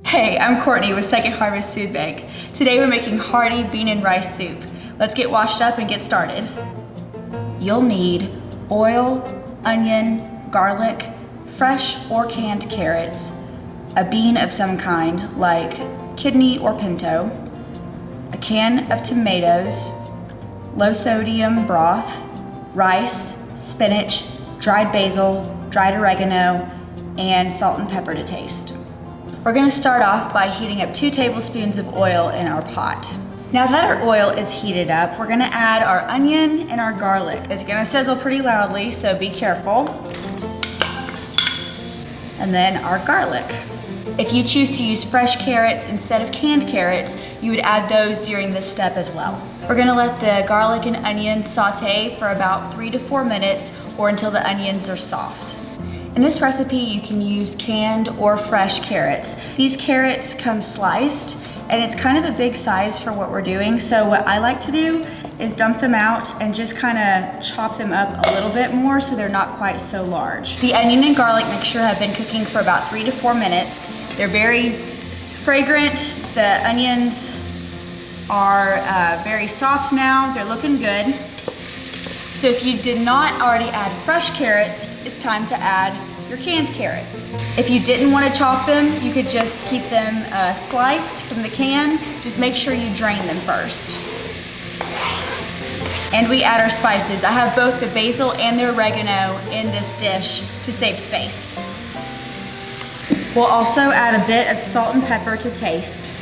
Hey, I'm Courtney with Second Harvest Food Bank. Today we're making hearty bean and rice soup. Let's get washed up and get started. You'll need oil, onion, garlic, fresh or canned carrots, a bean of some kind like kidney or pinto, a can of tomatoes, low sodium broth, rice, spinach, dried basil, dried oregano, and salt and pepper to taste. We're gonna start off by heating up 2 tablespoons of oil in our pot. Now that our oil is heated up, we're gonna add our onion and our garlic. It's gonna sizzle pretty loudly, so be careful. And then our garlic. If you choose to use fresh carrots instead of canned carrots, you would add those during this step as well. We're gonna let the garlic and onion saute for about 3 to 4 minutes or until the onions are soft. In this recipe, you can use canned or fresh carrots. These carrots come sliced, and it's kind of a big size for what we're doing, so what I like to do is dump them out and just kind of chop them up a little bit more so they're not quite so large. The onion and garlic mixture have been cooking for about 3 to 4 minutes. They're very fragrant. The onions are very soft now. They're looking good. So if you did not already add fresh carrots, it's time to add your canned carrots. If you didn't want to chop them, you could just keep them sliced from the can. Just make sure you drain them first. And we add our spices. I have both the basil and the oregano in this dish to save space. We'll also add a bit of salt and pepper to taste.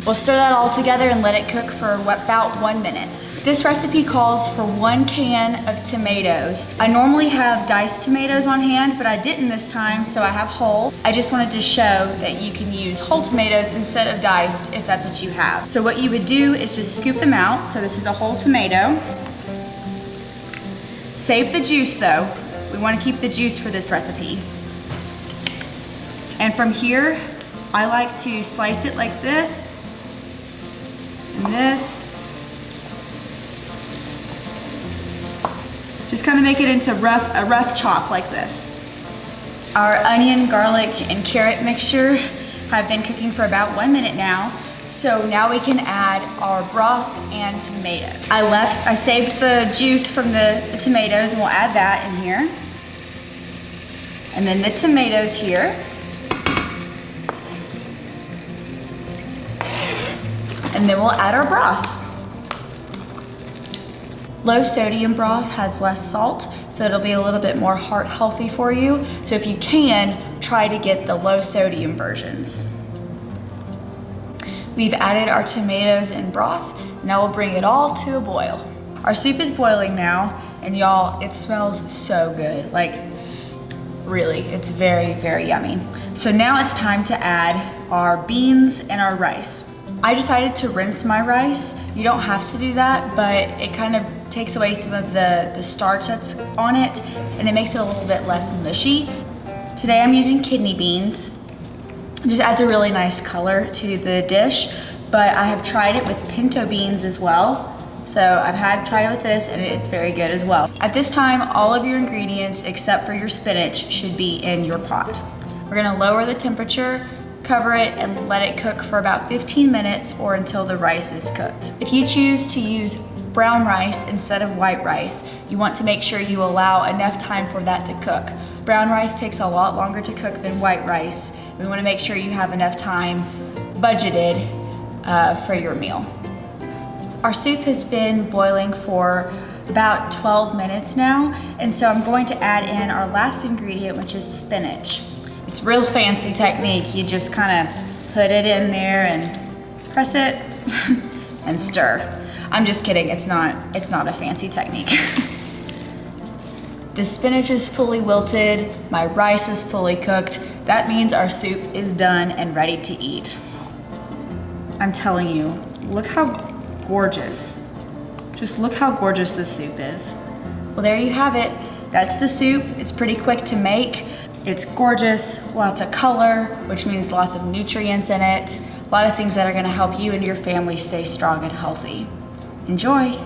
We'll stir that all together and let it cook for about 1 minute. This recipe calls for 1 can of tomatoes. I normally have diced tomatoes on hand, but I didn't this time, so I have whole. I just wanted to show that you can use whole tomatoes instead of diced if that's what you have. So what you would do is just scoop them out. So this is a whole tomato. Save the juice though. We want to keep the juice for this recipe. And from here, I like to slice it like this. And this. Just kind of make it into a rough chop like this. Our onion, garlic, and carrot mixture have been cooking for about 1 minute now. So now we can add our broth and tomato. I saved the juice from the tomatoes and we'll add that in here. And then the tomatoes here. And then we'll add our broth. Low sodium broth has less salt, so it'll be a little bit more heart healthy for you. So if you can, try to get the low sodium versions. We've added our tomatoes and broth. Now we'll bring it all to a boil. Our soup is boiling now, and y'all, it smells so good. Like, really, it's very, very yummy. So now it's time to add our beans and our rice. I decided to rinse my rice. You don't have to do that, but it kind of takes away some of the starch that's on it, and it makes it a little bit less mushy. Today I'm using kidney beans. It just adds a really nice color to the dish, but I have tried it with pinto beans as well. So I've tried it with this, and it's very good as well. At this time, all of your ingredients except for your spinach should be in your pot. We're gonna lower the temperature, cover it, and let it cook for about 15 minutes or until the rice is cooked. If you choose to use brown rice instead of white rice, you want to make sure you allow enough time for that to cook. Brown rice takes a lot longer to cook than white rice. We want to make sure you have enough time budgeted for your meal. Our soup has been boiling for about 12 minutes now, and so I'm going to add in our last ingredient, which is spinach. It's a real fancy technique. You just kind of put it in there and press it and stir. I'm just kidding, it's not a fancy technique. The spinach is fully wilted, my rice is fully cooked. That means our soup is done and ready to eat. I'm telling you, look how gorgeous. Just look how gorgeous this soup is. Well, there you have it. That's the soup. It's pretty quick to make. It's gorgeous, lots of color, which means lots of nutrients in it. A lot of things that are gonna help you and your family stay strong and healthy. Enjoy.